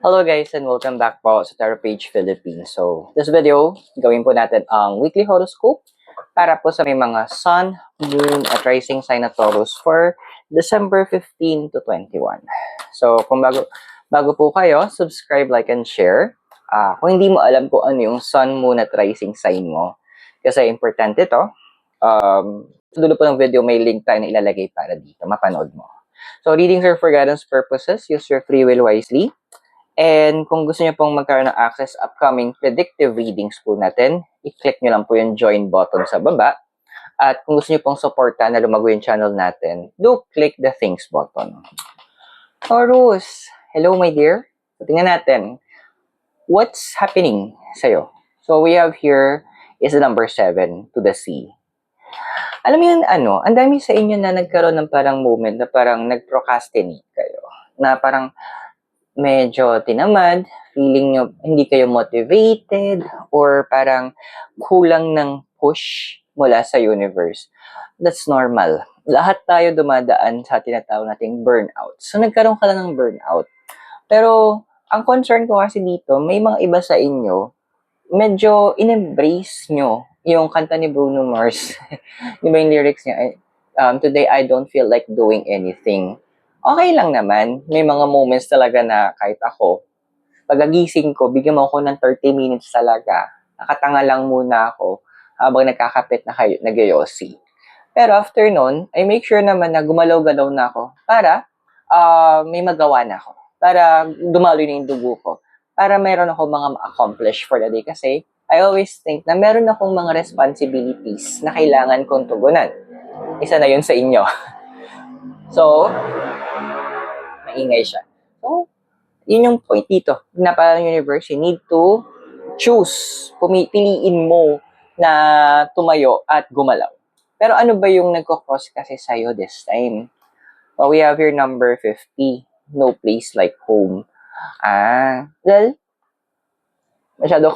Hello guys and welcome back po sa Tarot Page Philippines. So, this video, gawin po natin ang weekly horoscope para po sa may mga Sun, Moon at Rising sign na Taurus for December 15 to 21. So, kung bago po kayo, subscribe, like, and share. Kung hindi mo alam kung ano yung Sun, Moon at Rising sign mo, kasi importante to, sa dulo po ng video may link tayo na ilalagay para dito, mapanood mo. So, readings are for guidance purposes. Use your free will wisely. And kung gusto niyo pong magkaroon ng access upcoming predictive readings po natin, i-click niyo lang po yung join button sa baba. At kung gusto niyo pong supportan na lumago yung channel natin, do click the thanks button. Taurus, hello my dear. So, tingnan natin, what's happening sa'yo? So we have here is the number 7 to the sea. Alam mo yun, ang dami sa inyo na nagkaroon ng parang moment na parang nag-procrastinate kayo. Na parang medyo tinamad, feeling nyo hindi kayo motivated, or parang kulang ng push mula sa universe. That's normal. Lahat tayo dumadaan sa tinatawag nating burnout. So, nagkaroon ka lang ng burnout. Pero, ang concern ko kasi dito, may mga iba sa inyo, medyo in-embrace nyo yung kanta ni Bruno Mars. Di ba yung lyrics niya? Today I don't feel like doing anything. Okay lang naman. May mga moments talaga na kahit ako, pagagising ko, bigyan mo ako ng 30 minutes talaga. Nakatanga lang muna ako habang nagkakapit na kayo, nagyoyosi. Pero after nun, I make sure naman na gumalaw-galaw na ako para may magawa na ako. Para dumaloy na yung dugo ko. Para meron ako mga ma-accomplish for the day. Kasi I always think na meron akong mga responsibilities na kailangan kong tugunan. Isa na yun sa inyo. So, maingay siya. So, yun yung point dito. Na parang universe, you need to choose. Piliin mo na tumayo at gumalaw. Pero ano ba yung nagko-cross kasi sa'yo this time? Well, we have your number 50. No place like home. Well, masyado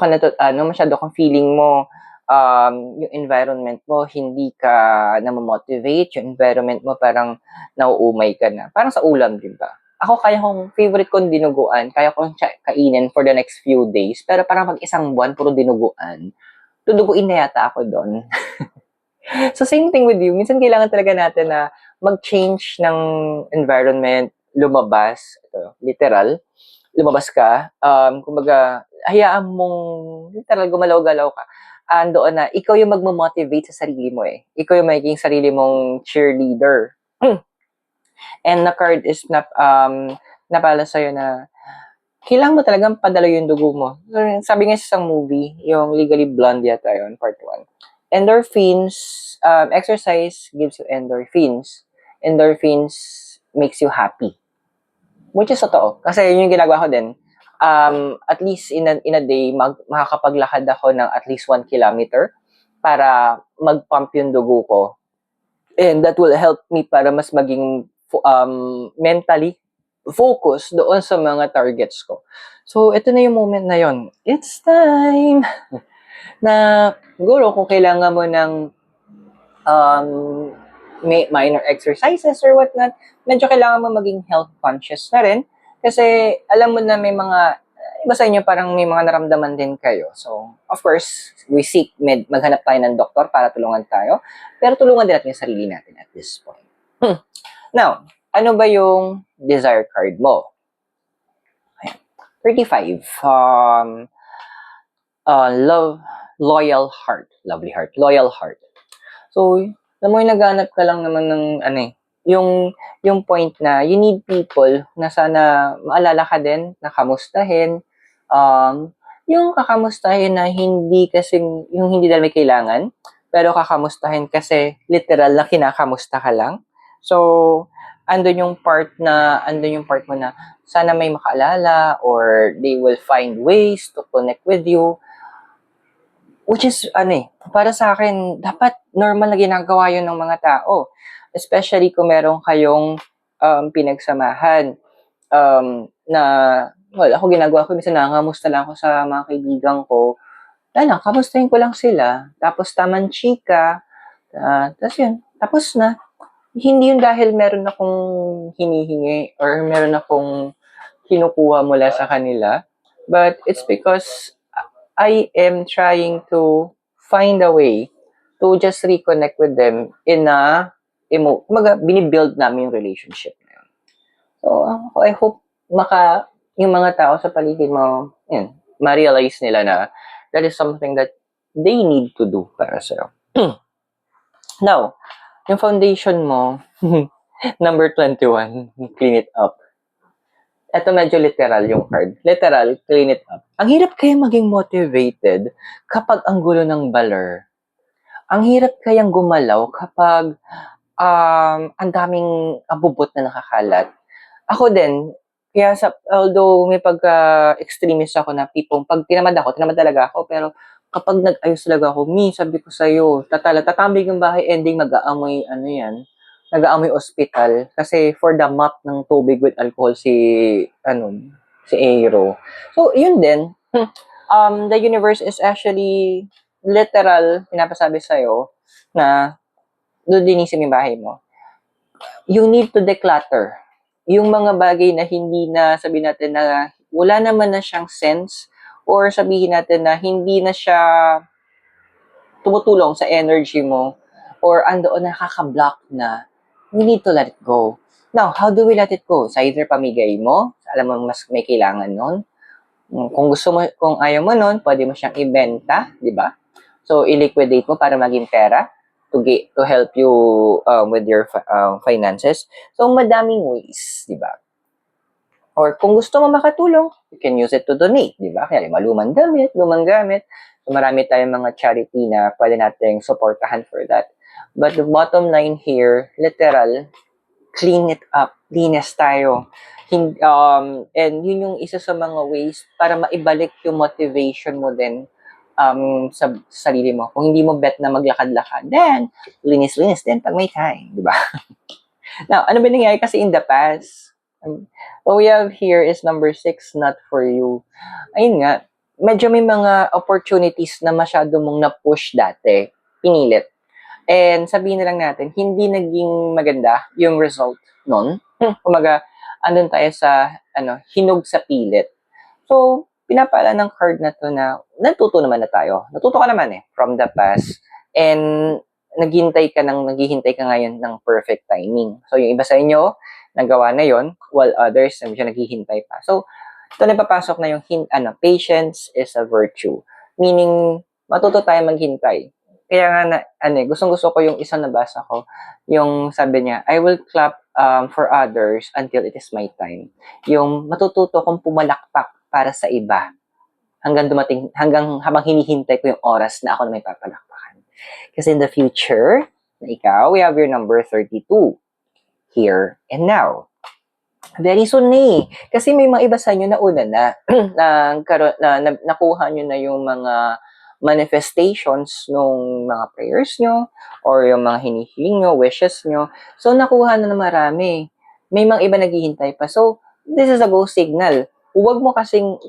kang feeling mo, yung environment mo, hindi ka na-motivate, yung environment mo parang nauumay ka na. Parang sa ulam, di ba? Ako, favorite kong dinuguan, kaya kong kainin for the next few days, pero parang pag isang buwan, puro dinuguan, duduguin na yata ako doon. So, same thing with you. Minsan kailangan talaga natin na mag-change ng environment, lumabas, literal, lumabas ka, kumbaga, hayaan mong literal gumalaw-galaw ka. Doon na, ikaw yung magmamotivate sa sarili mo eh. Ikaw yung magiging sarili mong cheerleader. And na card is napala sa'yo na kailangan mo talagang padala yung dugo mo. Sabi nga sa isang movie, yung Legally Blonde yata yun, part 1. Endorphins, exercise gives you endorphins. Endorphins makes you happy. Which is totoo. Kasi yun yung ginagawa ko din. At least in a day, makakapaglakad ako ng at least 1 kilometer para mag-pump yung dugo ko. And that will help me para mas maging mentally focus doon sa mga targets ko. So, ito na yung moment na yon. It's time na siguro kung kailangan mo ng minor exercises or whatnot, medyo kailangan mo maging health conscious na rin. Kasi alam mo na may mga, iba sa inyo parang may mga naramdaman din kayo. So, of course, we seek maghanap tayo ng doktor para tulungan tayo. Pero tulungan din natin yung sarili natin at this point. Now, ano ba yung desire card mo? 35. Love, loyal heart. Lovely heart. Loyal heart. So, alam mo yung naghanap ka lang naman ng yung point na you need people na sana maalala ka din, na kamustahin. Yung kakamustahin na hindi kasing, yung hindi dahil may kailangan, pero kakamustahin kasi literal na kinakamusta ka lang. So, andun yung part mo na sana may makaalala or they will find ways to connect with you. Which is, para sa akin, dapat normal na ginagawa yun ng mga tao. Especially kung meron kayong pinagsamahan na, well, ako ginagawa ko, minsan nangangamusta lang ako sa mga kaibigan ko. Kamustahin ko lang sila. Tapos taman chika. Tapos yun, tapos na. Hindi yun dahil meron akong hinihingi or meron akong kinukuha mula sa kanila. But it's because I am trying to find a way to just reconnect with them in a binibuild namin yung relationship na yun. So, I hope yung mga tao sa paligid mo, yun, ma-realize nila na that is something that they need to do para sa'yo. Now, yung foundation mo, number 21, clean it up. Ito medyo literal yung card. Literal, clean it up. Ang hirap kaya maging motivated kapag ang gulo ng baler. Ang hirap kayang gumalaw kapag ang daming abubot na nakakalat. Ako din, kaya although may pagka-extremist ako na tipong pag tinamad talaga ako, pero kapag nag-ayos talaga ako, sabi ko sa'yo, tatambig yung bahay, ending mag-aamoy, nag-aamoy ospital. Kasi for the mop ng tubig with alcohol si Aero. So, yun din. The universe is actually literal, pinapasabi sa'yo, na doon linisin yung bahay mo. You need to declutter. Yung mga bagay na hindi na, sabihin natin na wala naman na siyang sense, or sabihin natin na hindi na siya tumutulong sa energy mo, or andoon nakaka-block na, we need to let it go. Now, how do we let it go? Sa either pamigay mo, alam mo mas may kailangan nun. Kung gusto mo, kung ayaw mo nun, pwede mo siyang ibenta, di ba? So, i-liquidate mo para maging pera to help you with your finances. So, madaming ways, di ba? Or kung gusto mo makatulong, you can use it to donate, di ba? Kaya lumang gamit. So, marami tayong mga charity na pwede nating supportahan for that. But the bottom line here, literal, clean it up. Linis tayo. And yun yung isa sa mga ways para maibalik yung motivation mo din sa sarili mo. Kung hindi mo bet na maglakad-lakad, then linis-linis din pag may time, di ba? Now, ano ba nangyari kasi in the past? What we have here is number 6, not for you. Ayun nga, medyo may mga opportunities na masyado mong na-push dati, pinilit. And sabihin na lang natin, hindi naging maganda yung result nun. Kumaga, andun tayo sa hinog sa pilit. So, pinapala ng card na to na natuto naman na tayo. Natuto ka naman from the past. And naghihintay ka ngayon ng perfect timing. So, yung iba sa inyo, nagawa na yon, while others, medyo naghihintay pa. So, ito na papasok na yung patience is a virtue. Meaning, matuto tayo maghintay. Kaya nga gustong-gusto ko yung isang nabasa ko, yung sabi niya, I will clap for others until it is my time. Yung matututo kong pumalakpak para sa iba hanggang habang hinihintay ko yung oras na ako na may papalakpakan. Kasi in the future, na ikaw, we have your number 32. Here and now. Very soon kasi may mga iba sa inyo na una na, nakuha nyo na yung mga manifestations nung mga prayers nyo or yung mga hinihiling nyo, wishes nyo. So, nakuha na marami. May mga iba naghihintay pa. So, this is a go signal. Huwag mo kasing,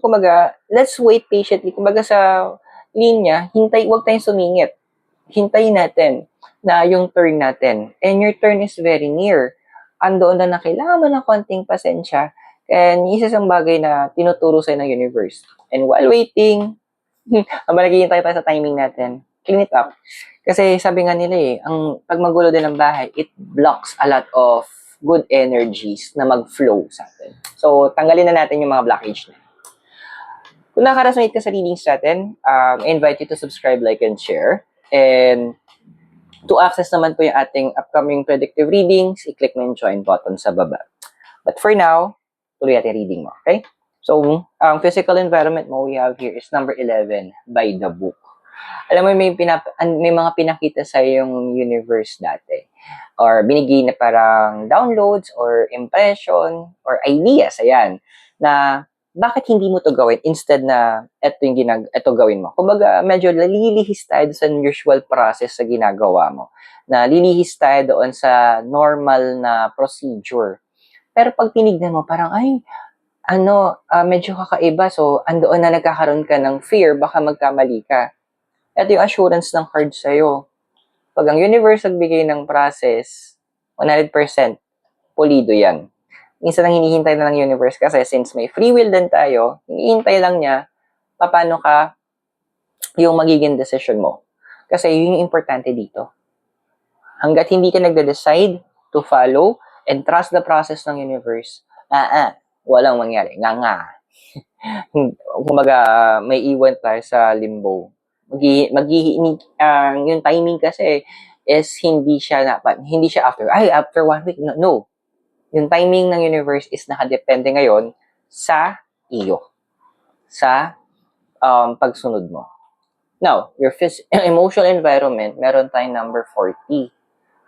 let's wait patiently. Sa linya, huwag tayong sumingit. Hintayin natin na yung turn natin. And your turn is very near. Andoon na kailangan mo ng konting pasensya. And isa isang bagay na tinuturo sa'yo ng universe. And while waiting, habang naghihintay tayo sa timing natin, clean it up. Kasi sabi nga nila pag magulo din ng bahay, it blocks a lot of good energies na mag-flow sa atin. So, tanggalin na natin yung mga blockage na. Kung nakaka-resonate ka sa readings natin, I invite you to subscribe, like, and share. And to access naman po yung ating upcoming predictive readings, i-click mo yung join button sa baba. But for now, tuloy natin reading mo, okay? So, ang physical environment mo we have here is number 11 by the book. Alam mo, may mga pinakita sa yung universe dati. Or binigay na parang downloads or impression or ideas, na bakit hindi mo to gawin instead na ito gawin mo. Kumbaga, medyo nalilihis tayo sa usual process sa ginagawa mo. Nalilihis tayo doon sa normal na procedure. Pero pag tinignan mo, parang, medyo kakaiba. So, andoon na nagkakaroon ka ng fear, baka magkamali ka. Ito yung assurance ng card sa'yo. Pag ang universe nagbigay ng process, 100% pulido yan. minsan ang hinihintay na ng universe kasi since may free will din tayo, hinihintay lang niya paano ka yung magiging decision mo. Kasi yun yung importante dito. Hanggat hindi ka nagde-decide to follow and trust the process ng universe, walang mangyari. Nga. Kumbaga, may iwan tayo sa limbo. Yung timing kasi is hindi siya after 1 week. No. Yung timing ng universe is nakadepende ngayon sa iyo. Sa pagsunod mo. Now, your emotional environment, meron tayong number 40,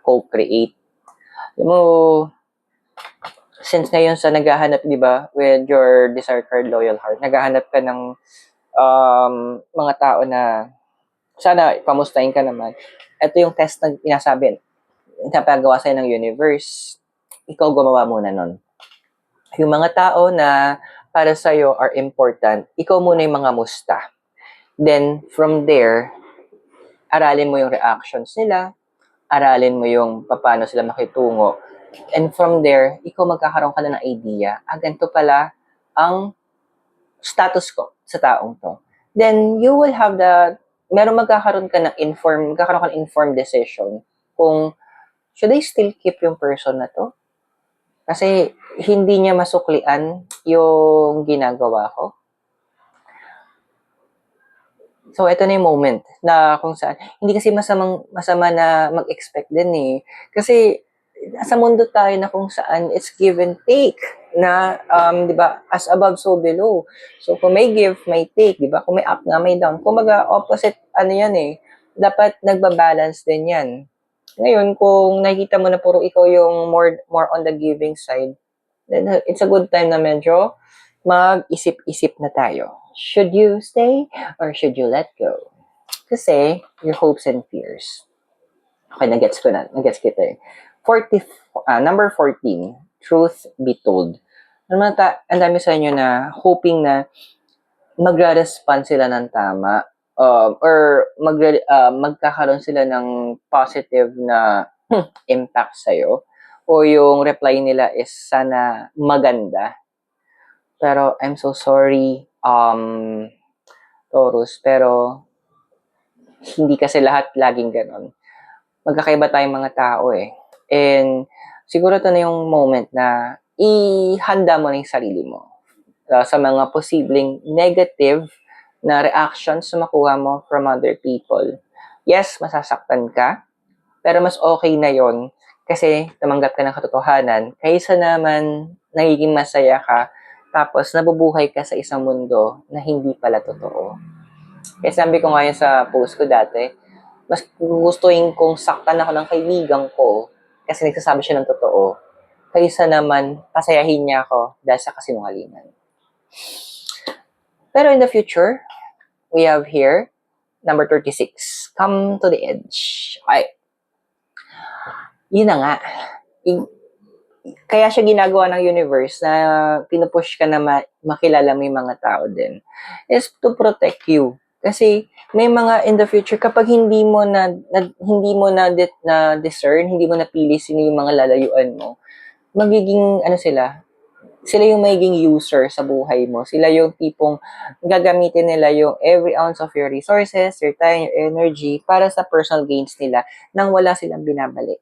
co-create. Alam mo, since ngayon sa naghahanap, di ba, with your desired card, loyal heart, naghahanap ka ng mga tao na sana pamustahin ka naman. Ito yung test na pinasabi, napagawa sa'yo ng universe. Ikaw gumawa muna nun. Yung mga tao na para sa'yo are important, ikaw muna yung mga musta. Then, from there, aralin mo yung reactions nila, aralin mo yung paano sila makitungo. And from there, ikaw magkakaroon ka na ng idea, ganito pala ang status ko sa taong to. Then, you will have magkakaroon ka ng informed decision kung, should I still keep yung person na to? Kasi, hindi niya masuklian yung ginagawa ko. So, ito na yung moment na kung saan, hindi kasi masama na mag-expect din eh. Kasi, sa mundo tayo na kung saan it's give and take na, di ba, as above, so below. So, kung may give, may take, di ba? Kung may up nga, may down. Kung opposite, yan eh, dapat nagbabalance din yan. Ngayon, kung nakikita mo na puro ikaw yung more on the giving side, then it's a good time na medyo mag-isip-isip na tayo. Should you stay or should you let go? Kasi, your hopes and fears. Okay, nagets kita eh. Number 14, truth be told. Ang dami sa inyo na hoping na magre-respond sila ng tama or magkakaroon sila ng positive na impact sa'yo o yung reply nila is sana maganda. Pero I'm so sorry, Taurus, pero hindi kasi lahat laging ganon. Magkakaiba tayong mga tao eh. And siguro ito na yung moment na ihanda mo na yung sarili mo sa mga posibleng negative na reactions na makuha mo from other people. Yes, masasaktan ka, pero mas okay na yon kasi tumanggap ka ng katotohanan kaysa naman nagiging masaya ka tapos nabubuhay ka sa isang mundo na hindi pala totoo. Kaya sabi ko ngayon sa post ko dati, mas gustuin kong saktan ako ng kaibigan ko kasi nagsasabi siya ng totoo kaysa naman pasayahin niya ako dahil sa kasinungalingan. Pero in the future, we have here, number 36, come to the edge. Okay. Yun na nga. Kaya siya ginagawa ng universe na pinupush ka na makilala mo yung mga tao din is to protect you. Kasi may mga in the future kapag hindi mo na discern, hindi mo napili sino yung mga lalayuan mo, magiging sila yung magiging user sa buhay mo. Sila yung tipong gagamitin nila yung every ounce of your resources, your time, your energy para sa personal gains nila nang wala silang binabalik.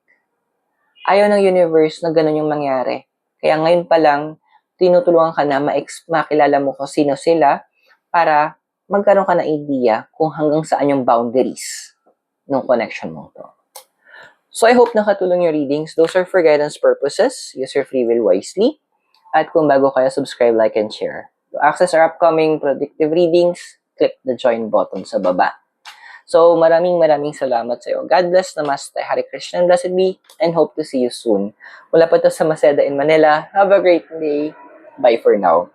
Ayaw ng universe na ganun yung mangyari. Kaya ngayon pa lang, tinutulungan ka na makilala mo kung sino sila para magkaroon ka ng idea kung hanggang saan yung boundaries ng connection mo to. So I hope nakatulong yung readings. Those are for guidance purposes. Use your free will wisely. At kung bago kayo, subscribe, like, and share. To access our upcoming predictive readings, click the join button sa baba. So, maraming salamat sa iyo. God bless, Namaste, Hare Krishna, and blessed be, and hope to see you soon. Mula po ito sa Maceda in Manila. Have a great day. Bye for now.